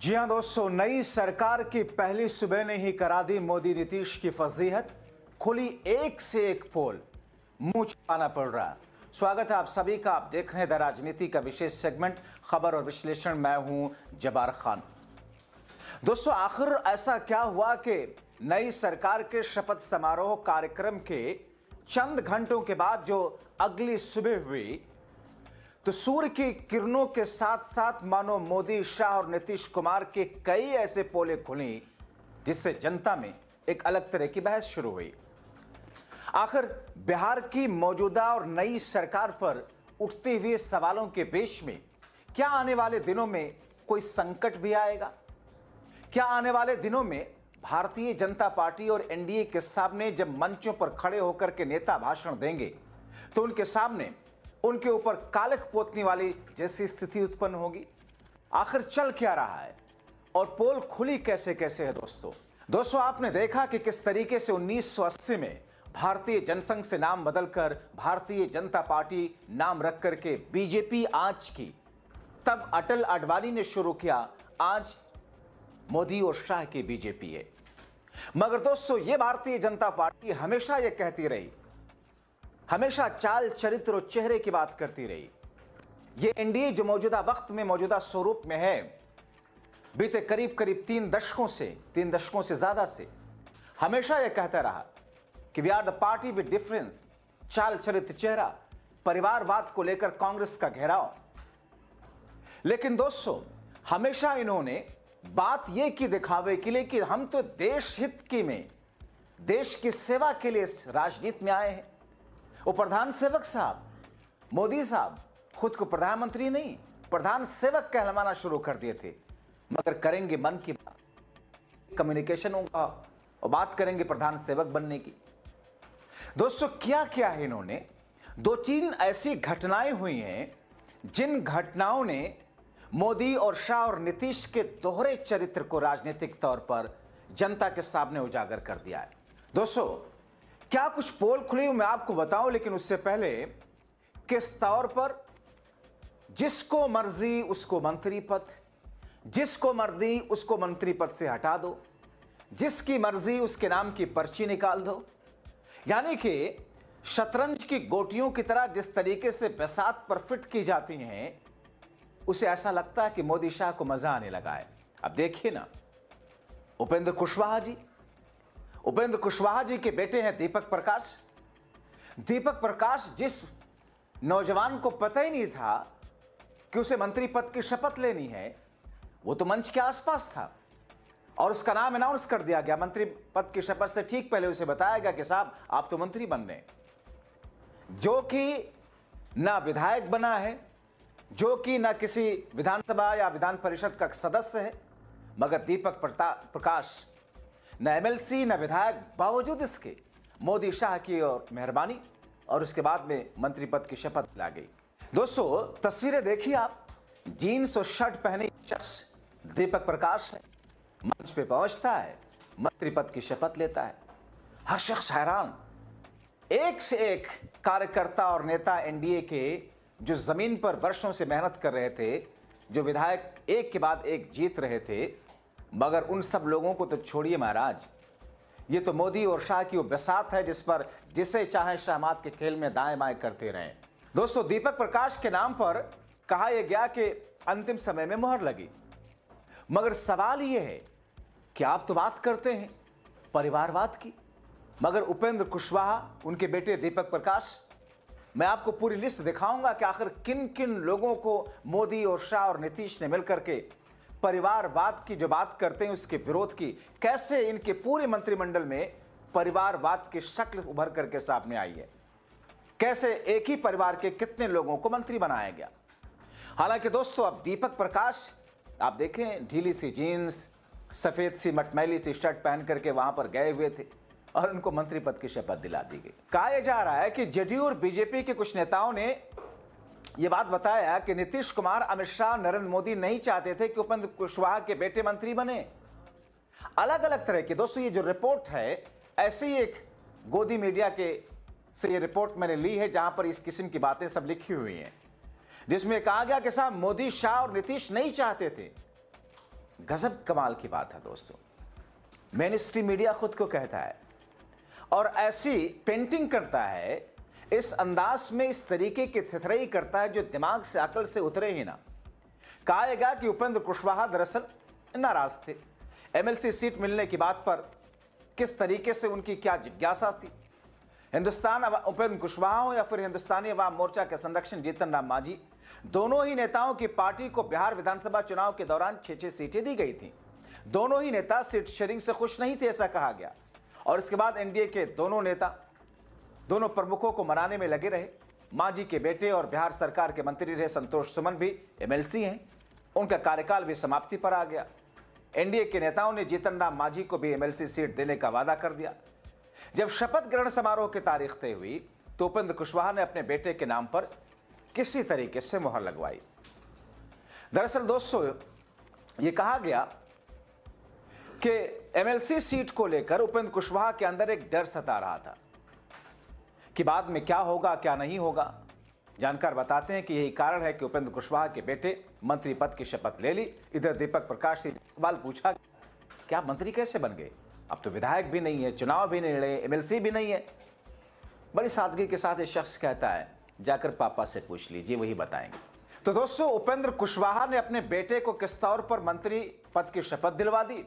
जी हां दोस्तों, नई सरकार की पहली सुबह ने ही करा दी मोदी नीतीश की फजीहत। खुली एक से एक पोल, मुंह छुपाना पड़ रहा है। स्वागत है आप सभी का। आप देख रहे हैं द राजनीति का विशेष सेगमेंट खबर और विश्लेषण। मैं हूं जबार खान। दोस्तों, आखिर ऐसा क्या हुआ कि नई सरकार के शपथ समारोह कार्यक्रम के चंद घंटों के बाद जो अगली सुबह हुई तो सूर्य की किरणों के साथ साथ मानो मोदी, शाह और नीतीश कुमार के कई ऐसे पोले खुली जिससे जनता में एक अलग तरह की बहस शुरू हुई। आखिर बिहार की मौजूदा और नई सरकार पर उठते हुए सवालों के बीच में क्या आने वाले दिनों में कोई संकट भी आएगा? क्या आने वाले दिनों में भारतीय जनता पार्टी और एनडीए के सामने जब मंचों पर खड़े होकर के नेता भाषण देंगे तो उनके सामने उनके ऊपर कालख पोतने वाली जैसी स्थिति उत्पन्न होगी? आखिर चल क्या रहा है और पोल खुली कैसे कैसे है? दोस्तों आपने देखा कि किस तरीके से 1980 में भारतीय जनसंघ से नाम बदलकर भारतीय जनता पार्टी नाम रख करके बीजेपी आज की, तब अटल आडवाणी ने शुरू किया, आज मोदी और शाह की बीजेपी है। मगर दोस्तों, यह भारतीय जनता पार्टी हमेशा यह कहती रही, हमेशा चाल, चरित्र और चेहरे की बात करती रही। यह एनडीए जो मौजूदा वक्त में, मौजूदा स्वरूप में है, बीते करीब करीब 3 दशकों से ज्यादा से हमेशा यह कहता रहा कि we are the party with difference. चाल, चरित्र, चेहरा, परिवारवाद को लेकर कांग्रेस का घेराव। लेकिन दोस्तों, हमेशा इन्होंने बात यह की दिखावे के लिए कि हम तो देश हित की में, देश की सेवा के लिए राजनीति में आए हैं। वो प्रधान सेवक साहब, मोदी साहब खुद को प्रधानमंत्री नहीं, प्रधान सेवक कहलवाना शुरू कर दिए थे। मगर करेंगे मन की बात, कम्युनिकेशन होगा और बात करेंगे प्रधान सेवक बनने की। दोस्तों, क्या क्या है इन्होंने 2-3 ऐसी घटनाएं हुई हैं जिन घटनाओं ने मोदी और शाह और नीतीश के दोहरे चरित्र को राजनीतिक तौर पर जनता के सामने उजागर कर दिया है। दोस्तों, क्या कुछ पोल खुली मैं आपको बताऊं, लेकिन उससे पहले किस तौर पर जिसको मर्जी उसको मंत्री पद, जिसको मर्जी उसको मंत्री पद से हटा दो, जिसकी मर्जी उसके नाम की पर्ची निकाल दो। यानी कि शतरंज की गोटियों की तरह जिस तरीके से बिसात पर फिट की जाती हैं, उसे ऐसा लगता है कि मोदी शाह को मजा आने लगा है। अब देखिए ना, उपेंद्र कुशवाहा जी के बेटे हैं दीपक प्रकाश। दीपक प्रकाश, जिस नौजवान को पता ही नहीं था कि उसे मंत्री पद की शपथ लेनी है, वो तो मंच के आसपास था और उसका नाम अनाउंस कर दिया गया। मंत्री पद की शपथ से ठीक पहले उसे बताया गया कि साहब आप तो मंत्री बन रहे हैं, जो कि ना विधायक बना है, जो कि ना किसी विधानसभा या विधान परिषद का सदस्य है। मगर दीपक प्रकाश न एमएलसी न विधायक, बावजूद इसके मोदी शाह की और मेहरबानी और उसके बाद में मंत्री पद की शपथ दिला गई। दोस्तों, तस्वीरें देखिए आप, जीन्स और शर्ट पहने शख्स दीपक प्रकाश है, मंच पे पहुंचता है, मंत्री पद की शपथ लेता है। हर शख्स हैरान। एक से एक कार्यकर्ता और नेता एनडीए के जो जमीन पर वर्षों से मेहनत कर रहे थे, जो विधायक एक के बाद एक जीत रहे थे, मगर उन सब लोगों को तो छोड़िए महाराज, ये तो मोदी और शाह की वो बिसात है जिस पर जिसे चाहे शहमात के खेल में दाएं बाएं करते रहें। दोस्तों, दीपक प्रकाश के नाम पर कहा यह गया कि अंतिम समय में मुहर लगी। मगर सवाल यह है कि आप तो बात करते हैं परिवारवाद की, मगर उपेंद्र कुशवाहा, उनके बेटे दीपक प्रकाश, मैं आपको पूरी लिस्ट दिखाऊंगा कि आखिर किन किन लोगों को मोदी और शाह और नीतीश ने मिलकर के परिवारवाद की जो बात करते हैं उसके विरोध की, कैसे इनके पूरे मंत्रिमंडल में परिवारवाद की शक्ल उभर करके सामने आई है, कैसे एक ही परिवार के कितने लोगों को मंत्री बनाया गया। हालांकि दोस्तों, अब दीपक प्रकाश आप देखें, ढीली सी जीन्स, सफेद सी मटमैली सी शर्ट पहन करके वहां पर गए हुए थे और उनको मंत्री पद की शपथ दिला दी गई। कहा जा रहा है कि जेडीयू और बीजेपी के कुछ नेताओं ने यह बात बताया कि नीतीश कुमार, अमित शाह, नरेंद्र मोदी नहीं चाहते थे कि उपेंद्र कुशवाहा के बेटे मंत्री बने। अलग अलग तरह की दोस्तों ये जो रिपोर्ट है, ऐसे ही एक गोदी मीडिया के से ये रिपोर्ट मैंने ली है जहां पर इस किस्म की बातें सब लिखी हुई हैं, जिसमें कहा गया कि साहब मोदी, शाह और नीतीश नहीं चाहते थे गजब कमाल की बात है दोस्तों। मेन स्ट्रीम मीडिया खुद को कहता है और ऐसी पेंटिंग करता है, इस अंदाज में इस तरीके की थिथरई करता है जो दिमाग से अकल से उतरे ही ना। कहेगा कि उपेंद्र कुशवाहा दरअसल नाराज थे एमएलसी सीट मिलने की बात पर, किस तरीके से उनकी क्या जिज्ञासा थी। हिंदुस्तान उपेंद्र कुशवाहा हो या फिर हिंदुस्तानी अवाम मोर्चा के संरक्षण जीतन राम मांझी, दोनों ही नेताओं की पार्टी को बिहार विधानसभा चुनाव के दौरान 6-6 सीटें दी गई थी। दोनों ही नेता सीट शेयरिंग से खुश नहीं थे, ऐसा कहा गया। और इसके बाद एनडीए के दोनों नेता दोनों प्रमुखों को मनाने में लगे रहे। मांझी के बेटे और बिहार सरकार के मंत्री रहे संतोष सुमन भी एमएलसी हैं, उनका कार्यकाल भी समाप्ति पर आ गया। एनडीए के नेताओं ने जीतन राम मांझी को भी एमएलसी सीट देने का वादा कर दिया। जब शपथ ग्रहण समारोह की तारीख तय हुई तो उपेंद्र कुशवाहा ने अपने बेटे के नाम पर किसी तरीके से मुहर लगवाई। दरअसल दोस्तों, यह कहा गया कि एमएलसी सीट को लेकर उपेंद्र कुशवाहा के अंदर एक डर सता रहा था कि बाद में क्या होगा क्या नहीं होगा। जानकार बताते हैं कि यही कारण है कि उपेंद्र कुशवाहा के बेटे मंत्री पद की शपथ ले ली। इधर दीपक प्रकाश से सवाल पूछा, क्या मंत्री कैसे बन गए? अब तो विधायक भी नहीं है, चुनाव भी नहीं लड़े, एमएलसी भी नहीं है। बड़ी सादगी के साथ ये शख्स कहता है, जाकर पापा से पूछ लीजिए, वही बताएंगे। तो दोस्तों, उपेंद्र कुशवाहा ने अपने बेटे को किस तौर पर मंत्री पद की शपथ दिलवा दी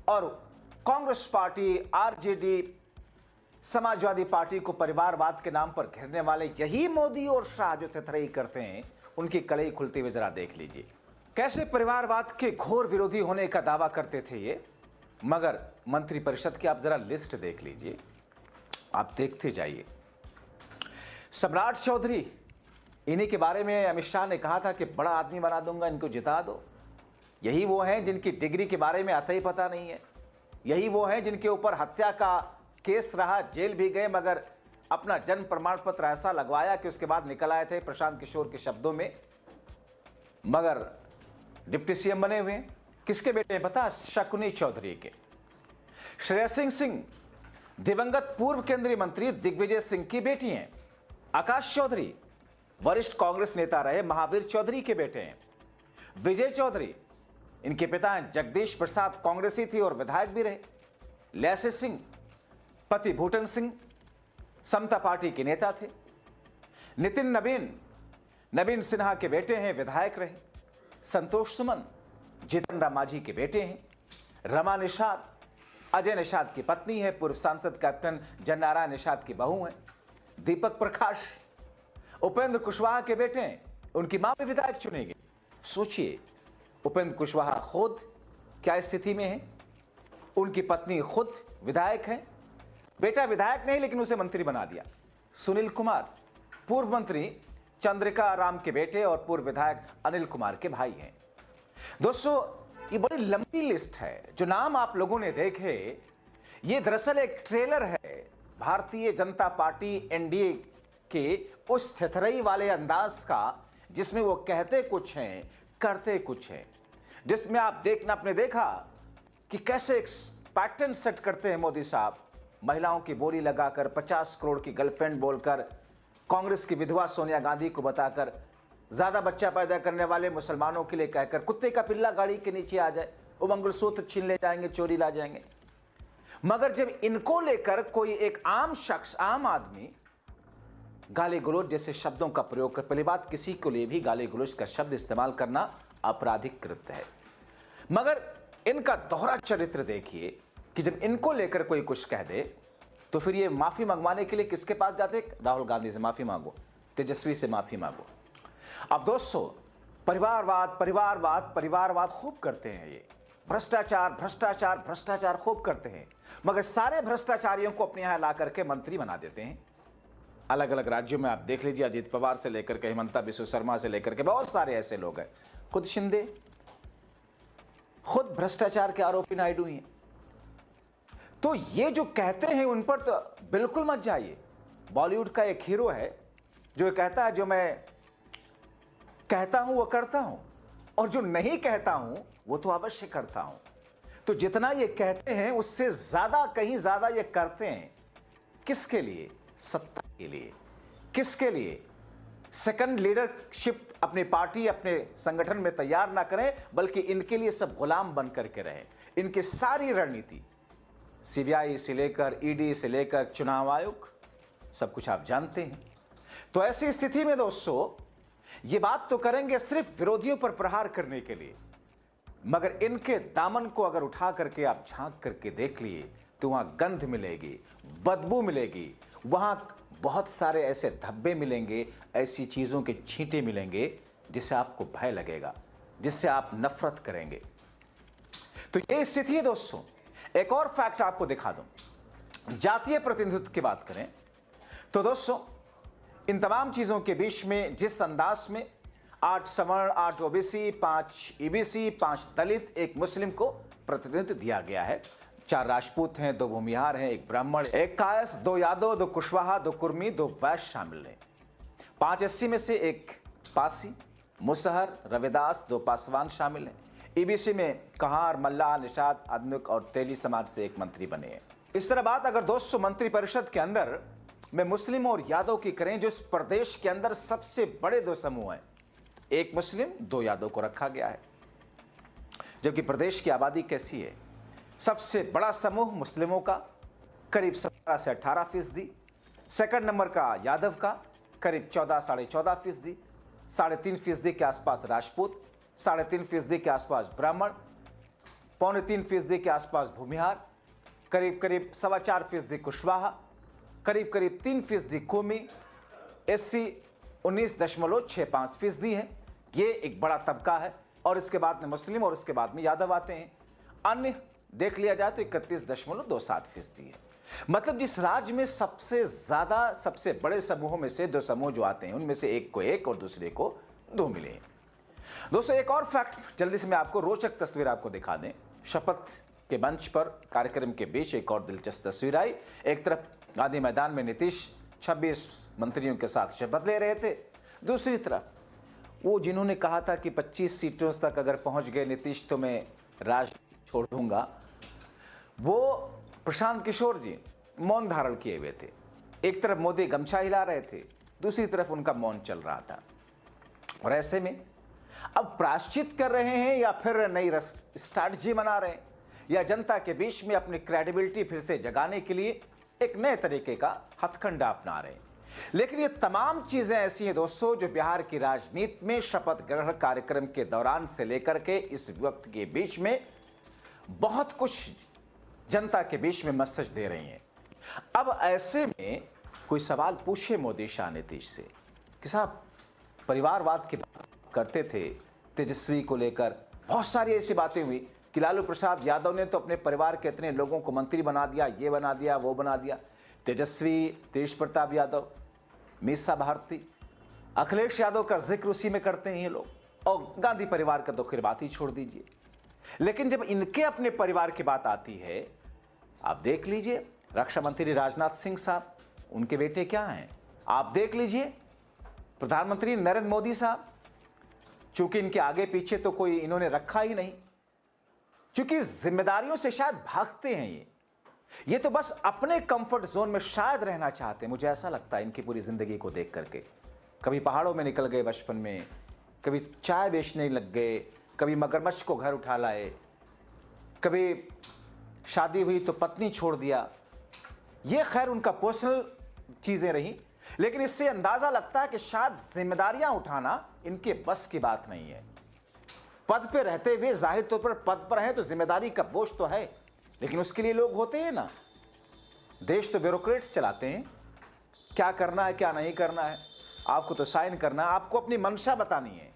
और Congress party, RJD, Samajwadi party को परिवारवाद के नाम पर घेरने वाले यही मोदी और शाह जो थिथरई करते हैं, उनकी कलई खुलती हुई जरा देख लीजिए। कैसे परिवारवाद के घोर विरोधी होने का दावा करते थे ये, मगर मंत्रिपरिषद की आप जरा लिस्ट देख लीजिए, आप देखते जाइए। सम्राट चौधरी, इन्हीं के बारे में अमित शाह ने कहा था कि बड़ा आदमी बना दूंगा, इनको जिता दो। यही वो हैं जिनकी डिग्री के बारे में आता ही पता नहीं है। यही वो हैं जिनके ऊपर हत्या का केस रहा, जेल भी गए, मगर अपना जन्म प्रमाण पत्र ऐसा लगवाया कि उसके बाद निकल आए थे प्रशांत किशोर के शब्दों में, मगर डिप्टी सीएम बने हुए हैं। किसके बेटे हैं पता? शकुनी चौधरी के। श्रेयस सिंह दिवंगत पूर्व केंद्रीय मंत्री दिग्विजय सिंह की बेटी हैं। आकाश चौधरी वरिष्ठ कांग्रेस नेता रहे महावीर चौधरी के बेटे हैं। विजय चौधरी, इनके पिता हैं जगदीश प्रसाद, कांग्रेसी थी और विधायक भी रहे। लैसे सिंह पति भूटन सिंह समता पार्टी के नेता थे। नितिन नवीन सिन्हा के बेटे हैं, विधायक रहे। संतोष सुमन जीतन राम मांझी के बेटे हैं। रमा निषाद अजय निषाद की पत्नी है, पूर्व सांसद कैप्टन जननारायण निषाद की बहू हैं। दीपक प्रकाश उपेंद्र कुशवाहा के बेटे हैं, उनकी मां भी विधायक चुनी गई। सोचिए, उपेंद्र कुशवाहा खुद क्या स्थिति में है, उनकी पत्नी खुद विधायक है, बेटा विधायक नहीं लेकिन उसे मंत्री बना दिया। सुनील कुमार पूर्व मंत्री चंद्रिका राम के बेटे और पूर्व विधायक अनिल कुमार के भाई हैं। दोस्तों, ये बड़ी लंबी लिस्ट है। जो नाम आप लोगों ने देखे, ये दरअसल एक ट्रेलर है भारतीय जनता पार्टी एनडीए के उस थिथरई वाले अंदाज का, जिसमें वो कहते कुछ हैं करते कुछ हैं, जिसमें आपने देखा कि कैसे एक पैटर्न सेट करते हैं मोदी साहब। महिलाओं की बोली लगाकर, 50 करोड़ की गर्लफ्रेंड बोलकर, कांग्रेस की विधवा सोनिया गांधी को बताकर, ज्यादा बच्चा पैदा करने वाले मुसलमानों के लिए कहकर कुत्ते का पिल्ला गाड़ी के नीचे आ जाए, वो मंगलसूत्र छीन ले जाएंगे, चोरी ला जाएंगे। मगर जब इनको लेकर कोई एक आम शख्स, आम आदमी गाली गलौज जैसे शब्दों का प्रयोग कर, पहली बात, किसी को लिए भी गाली गलौज का शब्द इस्तेमाल करना आपराधिक कृत्य है। मगर इनका दोहरा चरित्र देखिए कि जब इनको लेकर कोई कुछ कह दे तो फिर ये माफी मंगवाने के लिए किसके पास जाते? राहुल गांधी से माफी मांगो, तेजस्वी से माफी मांगो। अब दोस्तों, परिवारवाद खूब करते हैं ये, भ्रष्टाचार खूब करते हैं, मगर सारे भ्रष्टाचारियों को अपने यहां ला करके मंत्री बना देते हैं। अलग अलग राज्यों में आप देख लीजिए, अजीत पवार से लेकर के हिमंता बिस्वा शर्मा से लेकर के बहुत सारे ऐसे लोग हैं। खुद शिंदे खुद भ्रष्टाचार के आरोपी नायडू हैं। तो ये जो कहते हैं उन पर तो बिल्कुल मत जाइए। बॉलीवुड का एक हीरो है जो कहता है, जो मैं कहता हूं वो करता हूं, और जो नहीं कहता हूं वो तो अवश्य करता हूं। तो जितना ये कहते हैं उससे ज्यादा, कहीं ज्यादा ये करते हैं। किसके लिए? सत्ता के लिए। किसके लिए? सेकंड लीडरशिप अपनी पार्टी अपने संगठन में तैयार ना करें, बल्कि इनके लिए सब गुलाम बन करके रहे। इनकी सारी रणनीति, सीबीआई से लेकर ईडी से लेकर चुनाव आयोग, सब कुछ आप जानते हैं। तो ऐसी स्थिति में दोस्तों ये बात तो करेंगे सिर्फ विरोधियों पर प्रहार करने के लिए, मगर इनके दामन को अगर उठा करके आप झांक करके देख लिए तो वहां गंध मिलेगी, बदबू मिलेगी, वहां बहुत सारे ऐसे धब्बे मिलेंगे, ऐसी चीजों के छींटे मिलेंगे जिससे आपको भय लगेगा, जिससे आप नफरत करेंगे। तो ये स्थिति है दोस्तों। एक और फैक्ट आपको दिखा दूं, जातीय प्रतिनिधित्व की बात करें तो दोस्तों इन तमाम चीजों के बीच में जिस अंदाज में 8 सवर्ण, 8 ओबीसी, 5 ईबीसी, 5 दलित, 1 मुस्लिम को प्रतिनिधित्व दिया गया है, 4 राजपूत हैं, 2 भूमिहार हैं, 1 ब्राह्मण, 1 कायस, 2 यादव, 2 कुशवाहा, 2 कुर्मी, 2 वैश्य शामिल हैं। 5 एससी में से 1 पासी, मुसहर, रविदास, 2 पासवान शामिल हैं। ईबीसी में कहार, मल्लाह, निषाद, आधुनिक और तेली समाज से 1 मंत्री बने हैं। इस तरह बात अगर दोस्तों मंत्री परिषद के अंदर में मुस्लिम और यादव की करें, जो इस प्रदेश के अंदर सबसे बड़े 2 समूह हैं, 1 मुस्लिम, 2 यादव को रखा गया है। जबकि प्रदेश की आबादी कैसी है? सबसे बड़ा समूह मुस्लिमों का करीब 17 से 18%, सेकंड नंबर का यादव का करीब 14 साढ़े 14%, 3.5% के आसपास राजपूत, 3.5% के आसपास ब्राह्मण, 3.25% के आसपास भूमिहार, करीब 4.25% कुशवाहा, करीब 3% कुर्मी, एससी 19.65% है। ये एक बड़ा तबका है। और इसके बाद में मुस्लिम और इसके बाद में यादव आते हैं। अन्य देख लिया जाए तो 31.27% है। मतलब जिस राज्य में सबसे ज्यादा, सबसे बड़े समूहों में से 2 समूह जो आते हैं, उनमें से एक को 1 और दूसरे को 2 मिले हैं। दोस्तों एक और फैक्ट जल्दी से मैं आपको रोचक तस्वीर आपको दिखा दें। शपथ के मंच पर कार्यक्रम के बीच एक और दिलचस्प तस्वीर आई। एक तरफ गांधी मैदान में नीतीश 26 मंत्रियों के साथ शपथ ले रहे थे, दूसरी तरफ वो जिन्होंने कहा था कि 25 सीटों तक अगर पहुंच गए नीतीश तो मैं राज छोड़ दूंगा, वो प्रशांत किशोर जी मौन धारण किए हुए थे। एक तरफ मोदी गमछा हिला रहे थे, दूसरी तरफ उनका मौन चल रहा था। और ऐसे में अब प्रायश्चित कर रहे हैं या फिर नई स्ट्रैटेजी बना रहे हैं, या जनता के बीच में अपनी क्रेडिबिलिटी फिर से जगाने के लिए एक नए तरीके का हथकंडा अपना रहे हैं। लेकिन ये तमाम चीजें ऐसी हैं दोस्तों जो बिहार की राजनीति में शपथ ग्रहण कार्यक्रम के दौरान से लेकर के इस वक्त के बीच में बहुत कुछ जनता के बीच में मैसेज दे रही हैं। अब ऐसे में कोई सवाल पूछे मोदी शाह नीतीश से कि साहब परिवारवाद की बात करते थे, तेजस्वी को लेकर बहुत सारी ऐसी बातें हुई कि लालू प्रसाद यादव ने तो अपने परिवार के इतने लोगों को मंत्री बना दिया, ये बना दिया, वो बना दिया। तेजस्वी, तेज प्रताप यादव, मीसा भारती, अखिलेश यादव का जिक्र उसी में करते हैं ये लोग, और गांधी परिवार का तो फिर बात ही छोड़ दीजिए। लेकिन जब इनके अपने परिवार की बात आती है, आप देख लीजिए रक्षा मंत्री राजनाथ सिंह साहब, उनके बेटे क्या हैं, आप देख लीजिए प्रधानमंत्री नरेंद्र मोदी साहब, चूंकि इनके आगे पीछे तो कोई इन्होंने रखा ही नहीं, क्योंकि जिम्मेदारियों से शायद भागते हैं ये तो बस अपने कंफर्ट जोन में शायद रहना चाहते हैं। मुझे ऐसा लगता है इनकी पूरी जिंदगी को देख करके। कभी पहाड़ों में निकल गए बचपन में, कभी चाय बेचने लग गए, कभी मगरमच्छ को घर उठा लाए, कभी शादी हुई तो पत्नी छोड़ दिया। ये खैर उनका पर्सनल चीजें रही, लेकिन इससे अंदाजा लगता है कि शायद जिम्मेदारियां उठाना इनके बस की बात नहीं है। पद पे रहते हुए जाहिर तौर पर पद पर है तो जिम्मेदारी का बोझ तो है, लेकिन उसके लिए लोग होते हैं ना। देश तो ब्यूरोक्रेट्स चलाते हैं, क्या करना है क्या नहीं करना है, आपको तो साइन करना है, आपको अपनी मंशा बतानी है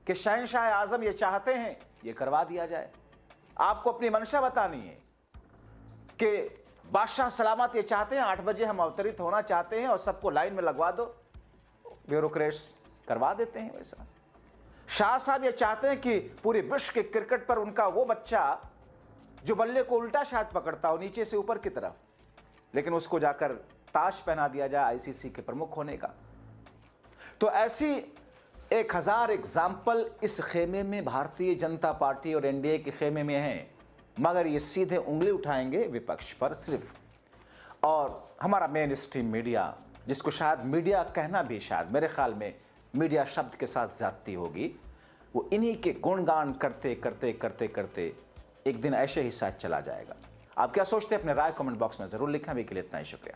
कि शहंशाह आजम ये चाहते हैं ये करवा दिया जाए। आपको अपनी मंशा बतानी है कि बादशाह सलामत ये चाहते हैं 8 बजे हम अवतरित होना चाहते हैं और सबको लाइन में लगवा दो, ब्यूरोक्रेट्स करवा देते हैं वैसा। शाह साहब ये चाहते हैं कि पूरे विश्व के क्रिकेट पर उनका वो बच्चा जो बल्ले को उल्टा शायद पकड़ता हो नीचे से ऊपर की तरफ, लेकिन उसको जाकर ताज पहना दिया जाए आईसीसी के प्रमुख होने का। तो ऐसी 1000 एग्जाम्पल इस खेमे में भारतीय जनता पार्टी और एनडीए के खेमे में हैं, मगर ये सीधे उंगली उठाएंगे विपक्ष पर सिर्फ। और हमारा मेन स्ट्रीम मीडिया, जिसको शायद मीडिया कहना भी शायद मेरे ख्याल में मीडिया शब्द के साथ ज्यादती होगी, वो इन्हीं के गुणगान करते करते करते करते एक दिन ऐसे ही शायद चला जाएगा। आप क्या सोचते हैं? अपने राय कमेंट बॉक्स में जरूर लिखें। अभी के लिए इतना ही, शुक्रिया।